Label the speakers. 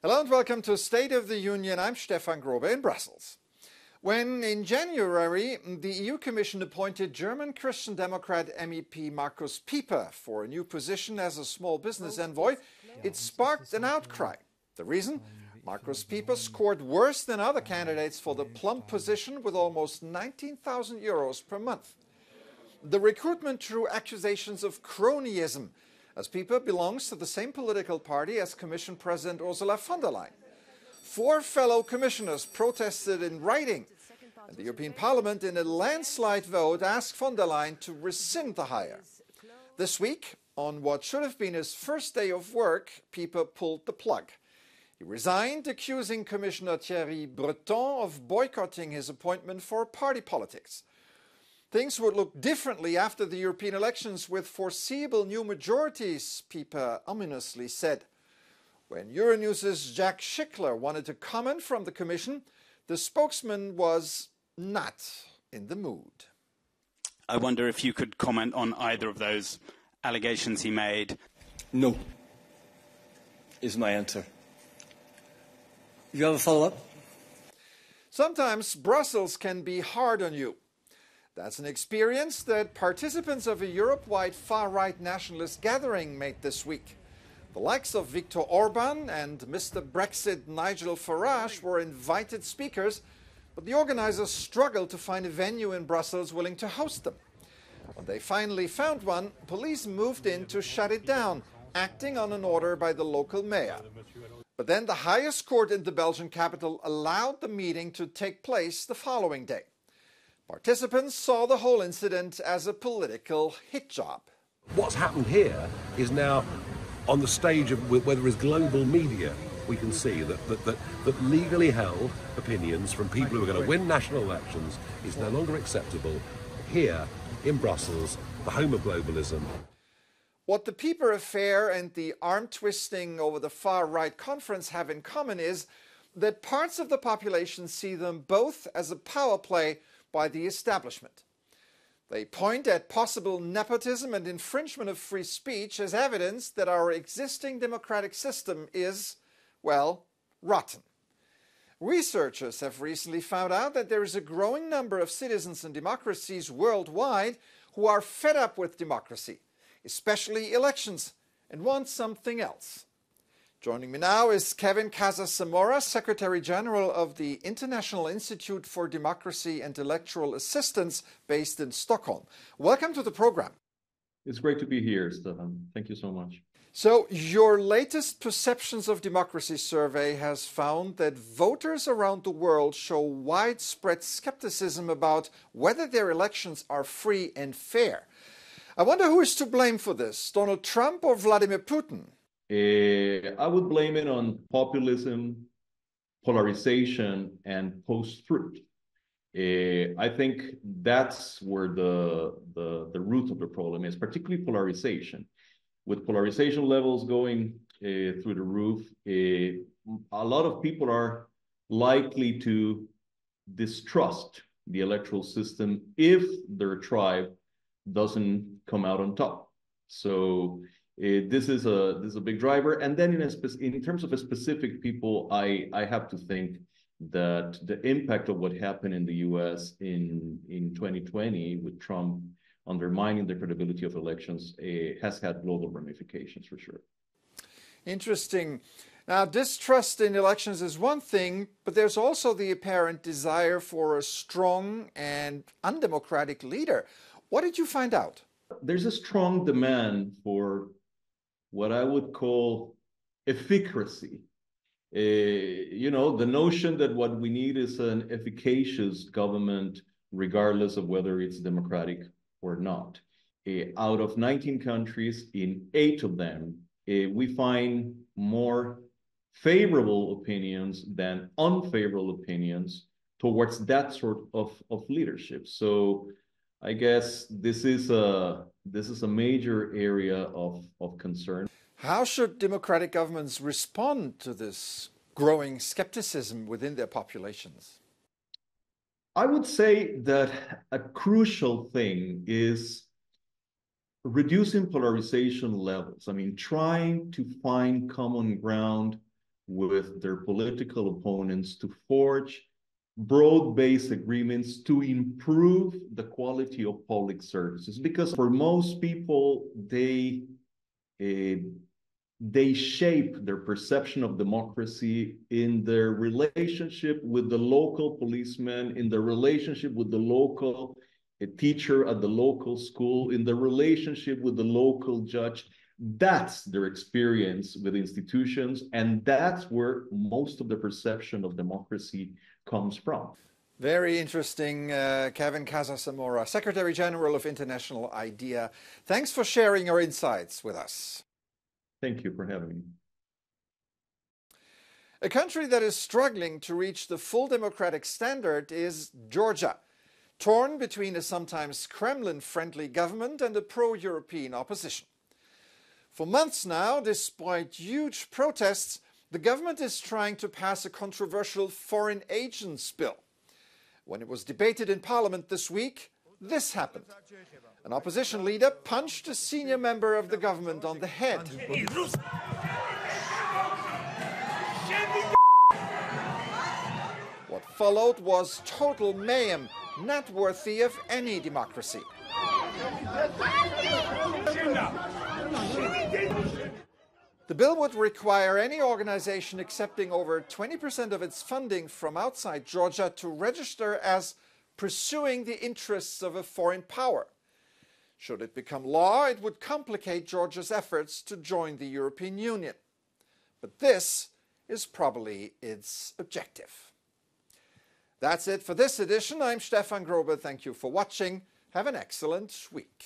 Speaker 1: Hello and welcome to State of the Union. I'm Stefan Grobe in Brussels. When in January the EU-Commission appointed German Christian Democrat MEP Markus Pieper for a new position as a small business envoy, it sparked an outcry. The reason? Markus Pieper scored worse than other candidates for the plump position with almost 19,000 euros per month. The recruitment drew accusations of cronyism, as Pieper belongs to the same political party as Commission President Ursula von der Leyen. 4 fellow commissioners protested in writing, and the European Parliament, in a landslide vote, asked von der Leyen to rescind the hire. This week, on what should have been his first day of work, Pieper pulled the plug. He resigned, accusing Commissioner Thierry Breton of boycotting his appointment for party politics. Things would look differently after the European elections with foreseeable new majorities, Pieper ominously said. When Euronews' Jack Schickler wanted to comment from the Commission, the spokesman was not in the mood.
Speaker 2: I wonder if you could comment on either of those allegations he made.
Speaker 3: No, is my answer. You have a follow-up?
Speaker 1: Sometimes Brussels can be hard on you. That's an experience that participants of a Europe-wide far-right nationalist gathering made this week. The likes of Viktor Orban and Mr. Brexit Nigel Farage were invited speakers, but the organizers struggled to find a venue in Brussels willing to host them. When they finally found one, police moved in to shut it down, acting on an order by the local mayor. But then the highest court in the Belgian capital allowed the meeting to take place the following day. Participants saw the whole incident as a political hit job.
Speaker 4: What's happened here is now on the stage of whether it's global media, we can see that legally held opinions from people who are going to win national elections is no longer acceptable here in Brussels, the home of globalism.
Speaker 1: What the Pieper affair and the arm-twisting over the far-right conference have in common is that parts of the population see them both as a power play by the establishment. They point at possible nepotism and infringement of free speech as evidence that our existing democratic system is, well, rotten. Researchers have recently found out that there is a growing number of citizens and democracies worldwide who are fed up with democracy, especially elections, and want something else. Joining me now is Kevin Casas-Zamora, Secretary General of the International Institute for Democracy and Electoral Assistance based in Stockholm. Welcome to the program.
Speaker 5: It's great to be here, Stefan. Thank you so much.
Speaker 1: So, your latest Perceptions of Democracy survey has found that voters around the world show widespread skepticism about whether their elections are free and fair. I wonder who is to blame for this, Donald Trump or Vladimir Putin?
Speaker 5: I would blame it on populism, polarization, and post-truth. I think that's where the root of the problem is, particularly polarization. With polarization levels going through the roof, a lot of people are likely to distrust the electoral system if their tribe doesn't come out on top. So this is a big driver. And then in terms of a specific people, I have to think that the impact of what happened in the US in 2020 with Trump undermining the credibility of elections has had global ramifications for sure.
Speaker 1: Interesting. Now, distrust in elections is one thing, but there's also the apparent desire for a strong and undemocratic leader. What did you find out?
Speaker 5: There's a strong demand for what I would call efficacy. The notion that what we need is an efficacious government, regardless of whether it's democratic or not. Out of 19 countries, in 8 of them, we find more favorable opinions than unfavorable opinions towards that sort of leadership. So I guess this is a major area of concern.
Speaker 1: How should democratic governments respond to this growing skepticism within their populations?
Speaker 5: I would say that a crucial thing is reducing polarization levels. I mean, trying to find common ground with their political opponents to forge broad-based agreements to improve the quality of public services. Because for most people, they shape their perception of democracy in their relationship with the local policeman, in their relationship with the local teacher at the local school, in the relationship with the local judge. That's their experience with institutions, and that's where most of the perception of democracy comes from.
Speaker 1: Very interesting, Kevin Casasamora, Secretary General of International IDEA. Thanks for sharing your insights with us.
Speaker 5: Thank you for having me.
Speaker 1: A country that is struggling to reach the full democratic standard is Georgia, torn between a sometimes Kremlin-friendly government and a pro-European opposition. For months now, despite huge protests, the government is trying to pass a controversial foreign agents bill. When it was debated in Parliament this week, this happened. An opposition leader punched a senior member of the government on the head. What followed was total mayhem, not worthy of any democracy. The bill would require any organization accepting over 20% of its funding from outside Georgia to register as pursuing the interests of a foreign power. Should it become law, it would complicate Georgia's efforts to join the European Union. But this is probably its objective. That's it for this edition. I'm Stefan Grobe. Thank you for watching. Have an excellent week.